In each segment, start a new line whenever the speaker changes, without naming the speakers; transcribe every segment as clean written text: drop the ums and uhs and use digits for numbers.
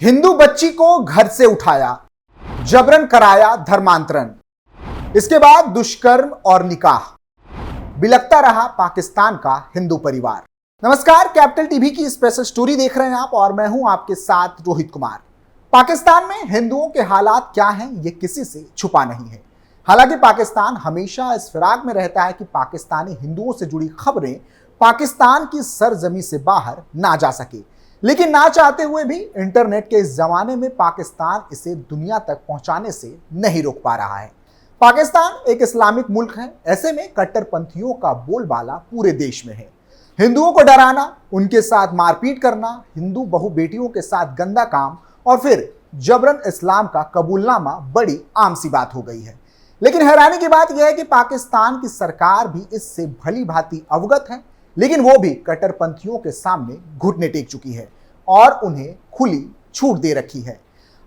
हिंदू बच्ची को घर से उठाया, जबरन कराया धर्मांतरण, इसके बाद दुष्कर्म और निकाह, बिलखता रहा पाकिस्तान का हिंदू परिवार। नमस्कार, कैपिटल टीवी की स्पेशल स्टोरी देख रहे हैं आप और मैं हूं आपके साथ रोहित कुमार। पाकिस्तान में हिंदुओं के हालात क्या हैं, ये किसी से छुपा नहीं है। हालांकि पाकिस्तान हमेशा इस फिराक में रहता है कि पाकिस्तानी हिंदुओं से जुड़ी खबरें पाकिस्तान की सरजमी से बाहर ना जा सके, लेकिन ना चाहते हुए भी इंटरनेट के इस जमाने में पाकिस्तान इसे दुनिया तक पहुंचाने से नहीं रोक पा रहा है। पाकिस्तान एक इस्लामिक मुल्क है, ऐसे में कट्टरपंथियों का बोलबाला पूरे देश में है। हिंदुओं को डराना, उनके साथ मारपीट करना, हिंदू बहु बेटियों के साथ गंदा काम और फिर जबरन इस्लाम का कबूलनामा बड़ी आम सी बात हो गई है। लेकिन हैरानी की बात यह है कि पाकिस्तान की सरकार भी इससे भली भांति अवगत है, लेकिन वो भी कट्टरपंथियों के सामने घुटने टेक चुकी है और उन्हें खुली छूट दे रखी है।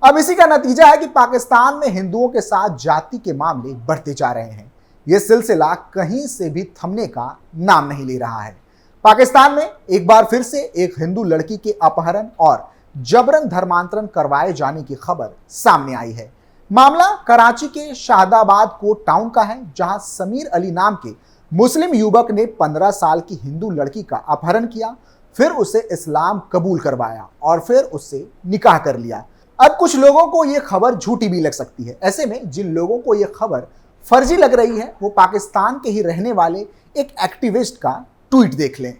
अब इसी का नतीजा है कि पाकिस्तान में हिंदुओं के साथ जाति के मामले बढ़ते जा रहे हैं। यह सिलसिला कहीं से भी थमने का नाम नहीं ले रहा है। पाकिस्तान में एक बार फिर से एक हिंदू लड़की के अपहरण और जबरन धर्मांतरण करवाए जाने की खबर सामने आई है। मामला कराची के शाहदाबाद कोट टाउन का है, जहां समीर अली नाम के मुस्लिम युवक ने 15 साल की हिंदू लड़की का अपहरण किया, फिर उसे इस्लाम कबूल करवाया और फिर उससे निकाह कर लिया। अब कुछ लोगों को यह खबर झूठी भी लग सकती है। ऐसे में जिन लोगों को यह खबर फर्जी लग रही है, वो पाकिस्तान के ही रहने वाले एक एक्टिविस्ट का ट्वीट देख लें।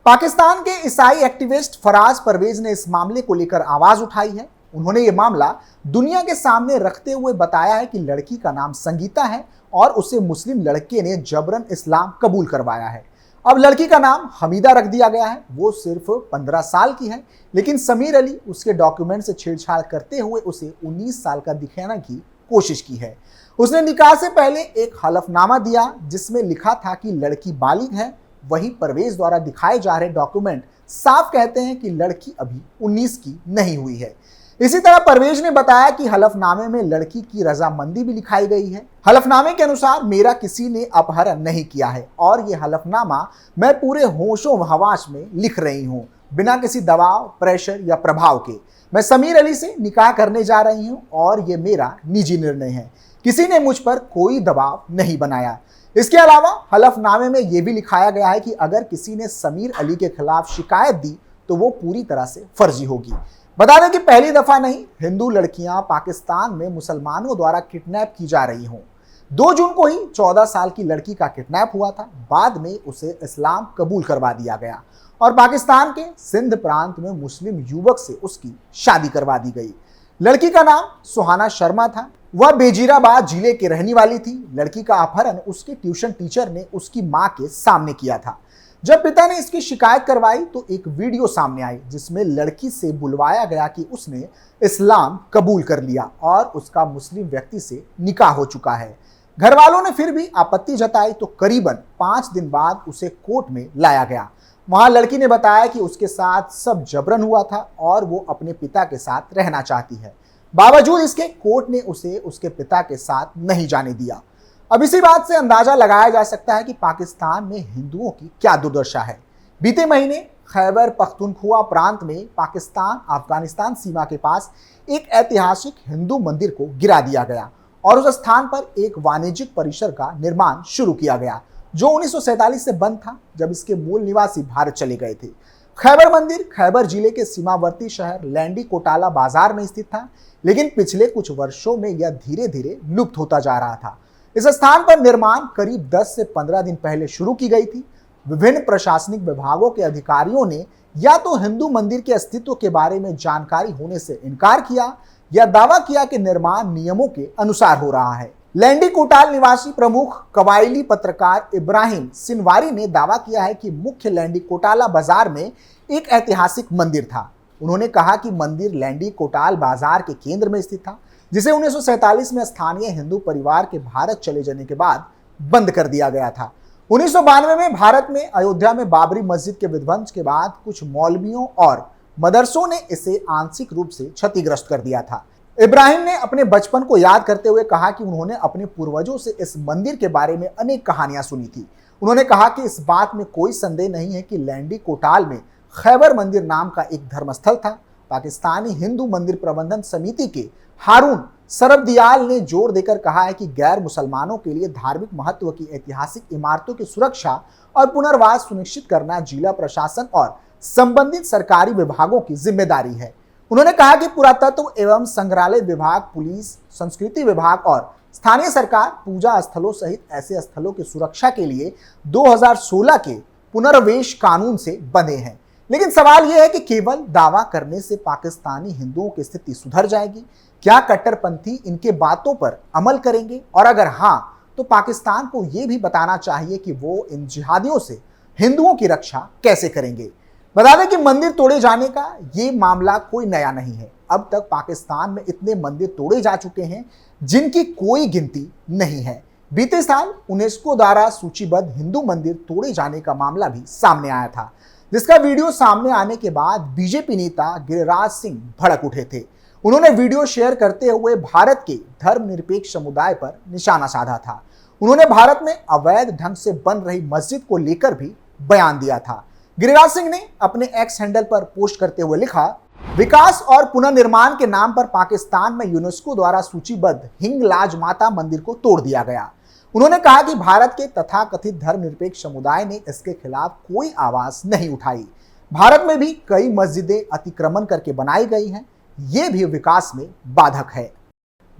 पाकिस्तान के ईसाई एक्टिविस्ट फराज परवेज ने इस मामले को लेकर आवाज उठाई है। उन्होंने ये मामला दुनिया के सामने रखते हुए बताया है कि लड़की का नाम संगीता है और उसे मुस्लिम लड़के ने जबरन इस्लाम कबूल करवाया है। अब लड़की का नाम हमीदा रख दिया गया है। वो सिर्फ 15 साल की है, लेकिन समीर अली उसके डॉक्यूमेंट से छेड़छाड़ करते हुए उसे 19 साल का दिखाने की कोशिश की है। उसने निकाह से पहले एक हलफनामा दिया जिसमें लिखा था कि लड़की बालिग है। वही परवेज द्वारा दिखाए जा रहे डॉक्यूमेंट साफ कहते हैं कि लड़की अभी 19 की नहीं हुई है। इसी तरह परवेज ने बताया कि हलफनामे में लड़की की रजामंदी भी लिखाई गई है। हलफनामे के अनुसार मेरा किसी ने अपहरण नहीं किया है और ये हलफनामा मैं पूरे होशो हवास में लिख रही हूँ, बिना किसी दबाव, प्रेशर या प्रभाव के। मैं समीर अली से निकाह करने जा रही हूँ और ये मेरा निजी निर्णय है। किसी ने मुझ पर कोई दबाव नहीं बनाया। इसके अलावा हलफनामे में यह भी लिखाया गया है कि अगर किसी ने समीर अली के खिलाफ शिकायत दी तो वो पूरी तरह से फर्जी होगी। बता दें कि पहली दफा नहीं, हिंदू लड़कियां पाकिस्तान में मुसलमानों द्वारा किडनैप की जा रही हों। 2 जून को ही 14 साल की लड़की का किडनैप हुआ था। बाद में उसे इस्लाम कबूल करवा दिया गया और पाकिस्तान के सिंध प्रांत में मुस्लिम युवक से उसकी शादी करवा दी गई। लड़की का नाम सुहाना शर्मा था। वह बेजीराबाद जिले की रहने वाली थी। लड़की का अपहरण उसके ट्यूशन टीचर ने उसकी मां के सामने किया था। जब पिता ने इसकी शिकायत करवाई तो एक वीडियो सामने आई जिसमें लड़की से बुलवाया गया कि उसने इस्लाम कबूल कर लिया और उसका मुस्लिम व्यक्ति से निकाह हो चुका है। घर वालों ने फिर भी आपत्ति जताई तो करीबन 5 दिन बाद उसे कोर्ट में लाया गया। वहां लड़की ने बताया कि उसके साथ सब जबरन हुआ था और वो अपने पिता के साथ रहना चाहती है। बावजूद इसके कोर्ट ने उसे उसके पिता के साथ नहीं जाने दिया। अब इसी बात से अंदाजा लगाया जा सकता है कि पाकिस्तान में हिंदुओं की क्या दुर्दशा है। बीते महीने खैबर पख्तूनख्वा प्रांत में पाकिस्तान अफगानिस्तान सीमा के पास एक ऐतिहासिक हिंदू मंदिर को गिरा दिया गया और उस स्थान पर एक वाणिज्यिक परिसर का निर्माण शुरू किया गया, जो 1947 से बंद था, जब इसके मूल निवासी भारत चले गए थे। खैबर मंदिर खैबर जिले के सीमावर्ती शहर लैंडी कोटाला बाजार में स्थित था, लेकिन पिछले कुछ वर्षों में यह धीरे धीरे लुप्त होता जा रहा था। इस स्थान पर निर्माण करीब 10 से 15 दिन पहले शुरू की गई थी। विभिन्न प्रशासनिक विभागों के अधिकारियों ने या तो हिंदू मंदिर के अस्तित्व के बारे में जानकारी होने से इनकार किया या दावा किया कि निर्माण नियमों के अनुसार हो रहा है। लैंडी कोटाल निवासी प्रमुख कबायली पत्रकार इब्राहिम सिनवारी ने दावा किया है कि मुख्य लैंडी कोटाला बाजार में एक ऐतिहासिक मंदिर था। उन्होंने कहा कि मंदिर लैंडी कोटाल बाजार के केंद्र में स्थित था, जिसे 1947 में स्थानीय हिंदू परिवार के भारत चले जाने के बाद बंद कर दिया गया था। 1992 में भारत में अयोध्या में बाबरी मस्जिद के विध्वंस के बाद कुछ मौलवियों और मदरसों ने इसे आंशिक रूप से क्षतिग्रस्त कर दिया था। इब्राहिम ने अपने बचपन को याद करते हुए कहा कि उन्होंने अपने पूर्वजों से इस मंदिर के बारे में अनेक कहानियां सुनी थी। उन्होंने कहा कि इस बात में कोई संदेह नहीं है कि लैंडी कोटाल में खैबर मंदिर नाम का एक धर्मस्थल था पाकिस्तानी हिंदू मंदिर प्रबंधन समिति के हारून सरबदियाल ने जोर देकर कहा है कि गैर मुसलमानों के लिए धार्मिक महत्व की ऐतिहासिक इमारतों की सुरक्षा और पुनर्वास सुनिश्चित करना जिला प्रशासन और संबंधित सरकारी विभागों की जिम्मेदारी है। उन्होंने कहा कि पुरातत्व एवं संग्रहालय विभाग, पुलिस, संस्कृति विभाग और स्थानीय सरकार पूजा स्थलों सहित ऐसे स्थलों की सुरक्षा के लिए 2016 के पुनर्वेश कानून से बंधे हैं। लेकिन सवाल यह है कि केवल दावा करने से पाकिस्तानी हिंदुओं की स्थिति सुधर जाएगी? क्या कट्टरपंथी इनके बातों पर अमल करेंगे? और अगर हाँ, तो पाकिस्तान को यह भी बताना चाहिए कि वो इन जिहादियों से हिंदुओं की रक्षा कैसे करेंगे। बता दें कि मंदिर तोड़े जाने का ये मामला कोई नया नहीं है। अब तक पाकिस्तान में इतने मंदिर तोड़े जा चुके हैं जिनकी कोई गिनती नहीं है। बीते साल यूनेस्को द्वारा सूचीबद्ध हिंदू मंदिर तोड़े जाने का मामला भी सामने आया था, जिसका वीडियो सामने आने के बाद बीजेपी नेता गिरिराज सिंह भड़क उठे थे। उन्होंने वीडियो शेयर करते हुए भारत के धर्मनिरपेक्ष समुदाय पर निशाना साधा था। उन्होंने भारत में अवैध ढंग से बन रही मस्जिद को लेकर भी बयान दिया था। गिरिराज सिंह ने अपने एक्स हैंडल पर पोस्ट करते हुए लिखा, विकास और पुनर्निर्माण के नाम पर पाकिस्तान में यूनेस्को द्वारा सूचीबद्ध हिंगलाज माता मंदिर को तोड़ दिया गया। उन्होंने कहा कि भारत के तथाकथित धर्मनिरपेक्ष समुदाय ने इसके खिलाफ कोई आवाज नहीं उठाई। भारत में भी कई मस्जिदें अतिक्रमण करके बनाई गई हैं, ये भी विकास में बाधक है।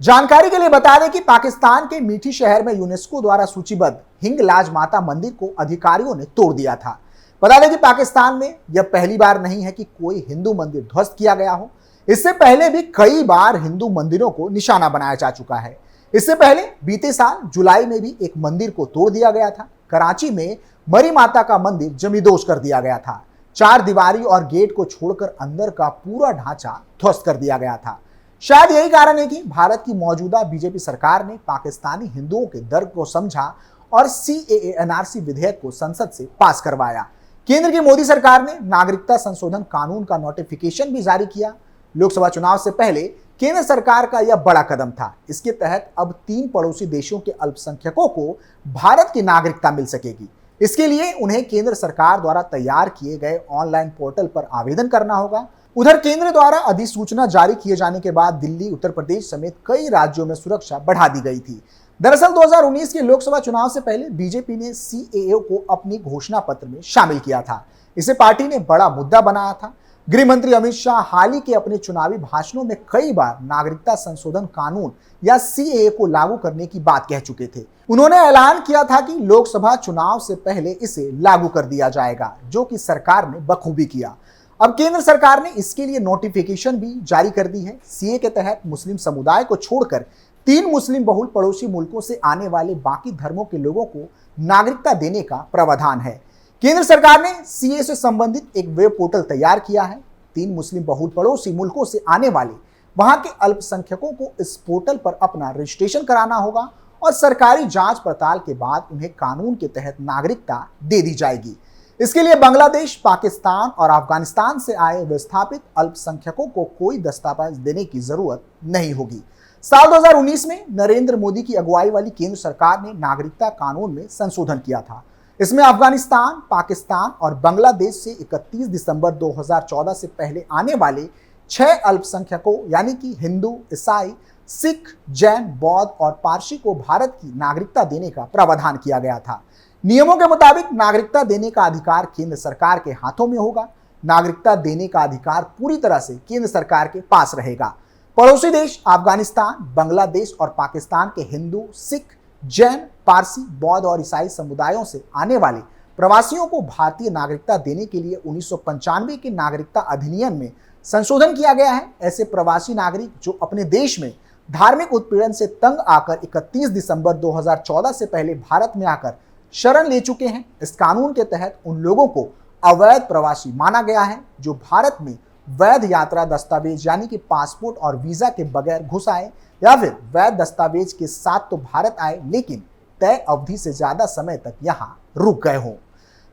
जानकारी के लिए बता दें कि पाकिस्तान के मीठी शहर में यूनेस्को द्वारा सूचीबद्ध हिंगलाज माता मंदिर को अधिकारियों ने तोड़ दिया था। बता दें कि पाकिस्तान में यह पहली बार नहीं है कि कोई हिंदू मंदिर ध्वस्त किया गया हो। इससे पहले भी कई बार हिंदू मंदिरों को निशाना बनाया जा चुका है। इससे पहले बीते साल जुलाई में भी एक मंदिर को तोड़ दिया गया था। कराची में मरी माता का मंदिर जमींदोज कर दिया गया था। 4 दीवारी और गेट को छोड़कर अंदर का पूरा ढांचा ध्वस्त कर दिया गया था। शायद यही कारण है कि भारत की मौजूदा बीजेपी सरकार ने पाकिस्तानी हिंदुओं के दर्द को समझा और सीएए एनआरसी विधेयक को संसद से पास करवाया। केंद्र की मोदी सरकार ने नागरिकता संशोधन कानून का नोटिफिकेशन भी जारी किया। लोकसभा चुनाव से पहले केंद्र सरकार का यह बड़ा कदम था। इसके तहत अब 3 पड़ोसी देशों के अल्पसंख्यकों को भारत की नागरिकता मिल सकेगी। इसके लिए उन्हें केंद्र सरकार द्वारा तैयार किए गए ऑनलाइन पोर्टल पर आवेदन करना होगा। उधर केंद्र द्वारा अधिसूचना जारी किए जाने के बाद दिल्ली, उत्तर प्रदेश समेत कई राज्यों में सुरक्षा बढ़ा दी गई थी। दरअसल 2019 के लोकसभा चुनाव से पहले बीजेपी ने सीएए को अपनी घोषणा पत्र में शामिल किया था। इसे पार्टी ने बड़ा मुद्दा बनाया था। गृह मंत्री अमित शाह हाल ही के अपने चुनावी भाषणों में कई बार नागरिकता संशोधन कानून या सीएए को लागू करने की बात कह चुके थे। उन्होंने ऐलान किया था कि लोकसभा चुनाव से पहले इसे लागू कर दिया जाएगा, जो कि सरकार ने बखूबी किया। अब केंद्र सरकार ने इसके लिए नोटिफिकेशन भी जारी कर दी है। सीएए के तहत मुस्लिम समुदाय को छोड़कर 3 मुस्लिम बहुल पड़ोसी मुल्कों से आने वाले बाकी धर्मों के लोगों को नागरिकता देने का प्रावधान है। केंद्र सरकार ने सीएए से संबंधित एक वेब पोर्टल तैयार किया है। 3 मुस्लिम बहुल पड़ोसी मुल्कों से आने वाले वहां के अल्पसंख्यकों को इस पोर्टल पर अपना रजिस्ट्रेशन कराना होगा और सरकारी जांच पड़ताल के बाद उन्हें कानून के तहत नागरिकता दे दी जाएगी। इसके लिए बांग्लादेश, पाकिस्तान और अफगानिस्तान से आए विस्थापित अल्पसंख्यकों को कोई दस्तावेज देने की जरूरत नहीं होगी। साल 2019 में नरेंद्र मोदी की अगुवाई वाली केंद्र सरकार ने नागरिकता कानून में संशोधन किया था। इसमें अफगानिस्तान, पाकिस्तान और बांग्लादेश से 31 दिसंबर 2014 से पहले आने वाले 6 अल्पसंख्यकों यानी कि हिंदू, ईसाई, सिख, जैन, बौद्ध और पारसी को भारत की नागरिकता देने का प्रावधान किया गया था। नियमों के मुताबिक नागरिकता देने का अधिकार केंद्र सरकार के हाथों में होगा। नागरिकता देने का अधिकार पूरी तरह से केंद्र सरकार के पास रहेगा। पड़ोसी देश अफगानिस्तान, बांग्लादेश और पाकिस्तान के हिंदू, सिख, जैन, पारसी, बौद्ध और ईसाई समुदायों से आने वाले प्रवासियों को भारतीय नागरिकता देने के लिए 1995 के नागरिकता अधिनियम में संशोधन किया गया है। ऐसे प्रवासी नागरिक जो अपने देश में धार्मिक उत्पीड़न से तंग आकर 31 दिसंबर 2014 से पहले भारत में आकर शरण ले चुके हैं, इस कानून के तहत उन लोगों को अवैध प्रवासी माना गया है जो भारत में वैध यात्रा दस्तावेज यानी कि पासपोर्ट और वीजा के बगैर घुस आए या फिर वैध दस्तावेज के साथ तो भारत आए लेकिन तय अवधि से ज्यादा समय तक यहां रुक गए हों।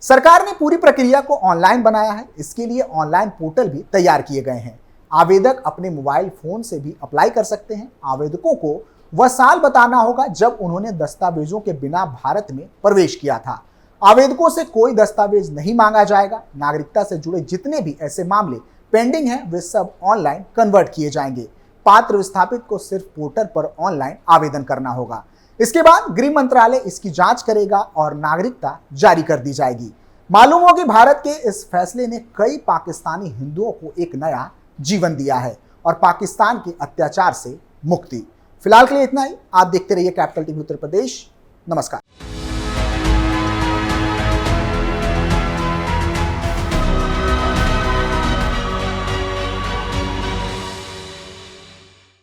सरकार ने पूरी प्रक्रिया को ऑनलाइन बनाया है। इसके लिए ऑनलाइन पोर्टल भी तैयार किए गए हैं। आवेदक अपने मोबाइल फोन से भी अप्लाई कर सकते हैं। आवेदकों को वह साल बताना होगा जब उन्होंने दस्तावेजों के बिना भारत में प्रवेश किया था। आवेदकों से कोई दस्तावेज नहीं मांगा जाएगा। नागरिकता से जुड़े जितने भी ऐसे मामले पेंडिंग हैं वे सब ऑनलाइन कन्वर्ट किए जाएंगे। पात्र विस्थापित को सिर्फ पोर्टल पर ऑनलाइन आवेदन करना होगा। इसके बाद गृह मंत्रालय इसकी जांच करेगा और नागरिकता जारी कर दी जाएगी। मालूम हो कि भारत के इस फैसले ने कई पाकिस्तानी हिंदुओं को एक नया जीवन दिया है और पाकिस्तान के अत्याचार से मुक्ति। फिलहाल के लिए इतना ही। आप देखते रहिए कैपिटल टीवी उत्तर प्रदेश। नमस्कार।